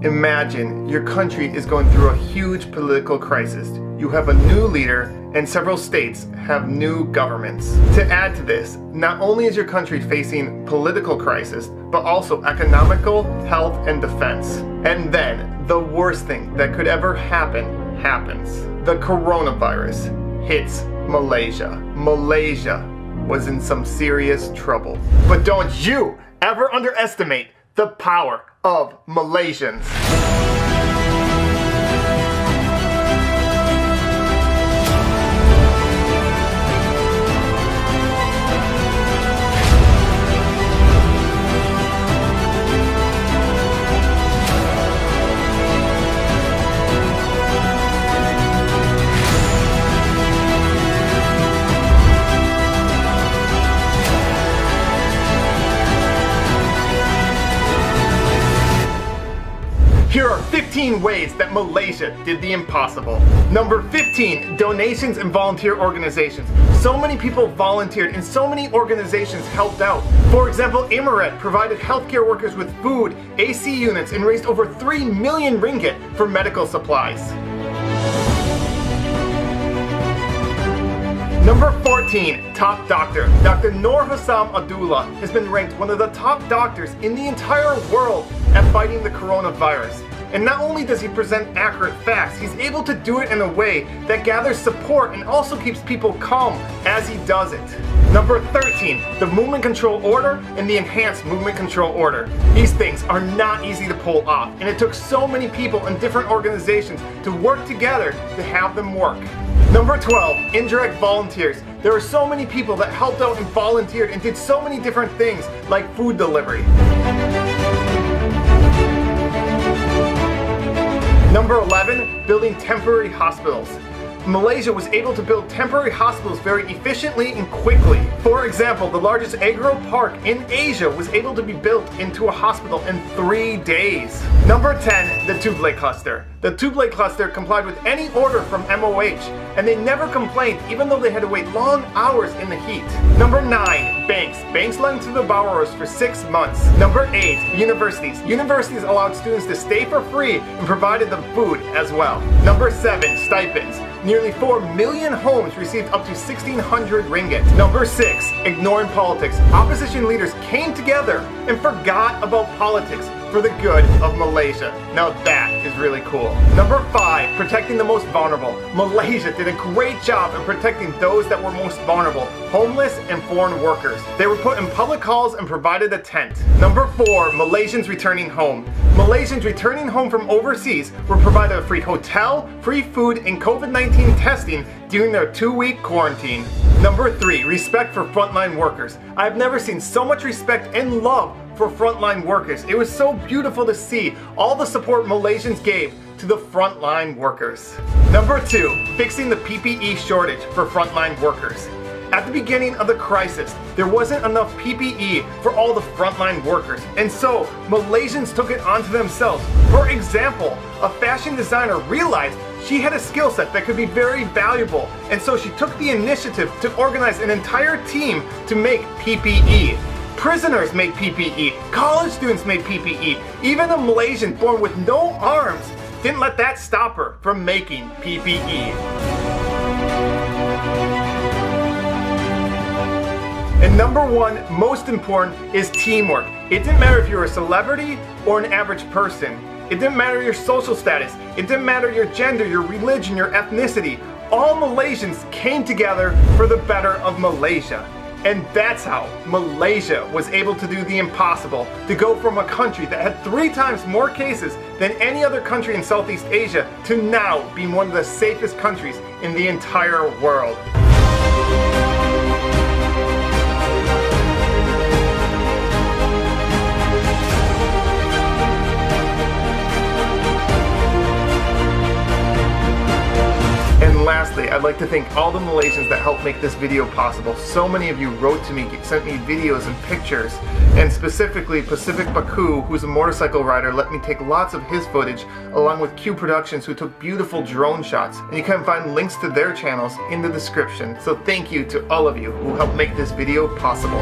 Imagine your country is going through a huge political crisis. You have a new leader and several states have new governments. To add to this, not only is your country facing political crisis, but also economical, health, and defense. And then, the worst thing that could ever happen happens. The coronavirus hits Malaysia. Malaysia was in some serious trouble. But don't you ever underestimate the power of Malaysians. Here are 15 ways that Malaysia did the impossible. Number 15, donations and volunteer organizations. So many people volunteered and so many organizations helped out. For example, Emirat provided healthcare workers with food, AC units, and raised over 3 million ringgit for medical supplies. Number 14, top doctor. Dr. Noor Hassam Abdullah has been ranked one of the top doctors in the entire world at fighting the coronavirus. And not only does he present accurate facts, he's able to do it in a way that gathers support and also keeps people calm as he does it. Number 13, the movement control order and the enhanced movement control order. These things are not easy to pull off, and it took so many people in different organizations to work together to have them work. Number 12, indirect volunteers. There are so many people that helped out and volunteered and did so many different things like food delivery. Number 11, building temporary hospitals. Malaysia was able to build temporary hospitals very efficiently and quickly. For example, the largest agro park in Asia was able to be built into a hospital in 3 days. Number 10, the Tubelay cluster. The Tubelay cluster complied with any order from MOH, and they never complained even though they had to wait long hours in the heat. Number 9, banks. Banks lent to the borrowers for 6 months. Number 8, universities. Universities allowed students to stay for free and provided them food as well. Number 7, stipends. Nearly 4 million homes received up to 1,600 ringgit. Number 6, ignoring politics. Opposition leaders came together and forgot about politics for the good of Malaysia. Now that is really cool. Number 5, protecting the most vulnerable. Malaysia did a great job in protecting those that were most vulnerable, homeless and foreign workers. They were put in public halls and provided a tent. Number 4, Malaysians returning home. Malaysians returning home from overseas were provided a free hotel, free food, and COVID-19 testing during their 2-week quarantine. Number 3, respect for frontline workers. I've never seen so much respect and love for frontline workers. It was so beautiful to see all the support Malaysians gave to the frontline workers. Number 2, fixing the PPE shortage for frontline workers. At the beginning of the crisis, there wasn't enough PPE for all the frontline workers, and so Malaysians took it onto themselves. For example, a fashion designer realized she had a skill set that could be very valuable, and so she took the initiative to organize an entire team to make PPE. Prisoners made PPE, college students made PPE, even a Malaysian born with no arms didn't let that stop her from making PPE. And number 1, most important, is teamwork. It didn't matter if you were a celebrity or an average person. It didn't matter your social status. It didn't matter your gender, your religion, your ethnicity. All Malaysians came together for the better of Malaysia. And that's how Malaysia was able to do the impossible, to go from a country that had 3 times more cases than any other country in Southeast Asia to now being one of the safest countries in the entire world. And lastly, I'd like to thank all the Malaysians that helped make this video possible. So many of you wrote to me, sent me videos and pictures, and specifically Pacific Baku, who's a motorcycle rider, let me take lots of his footage, along with Q Productions, who took beautiful drone shots. And you can find links to their channels in the description. So thank you to all of you who helped make this video possible.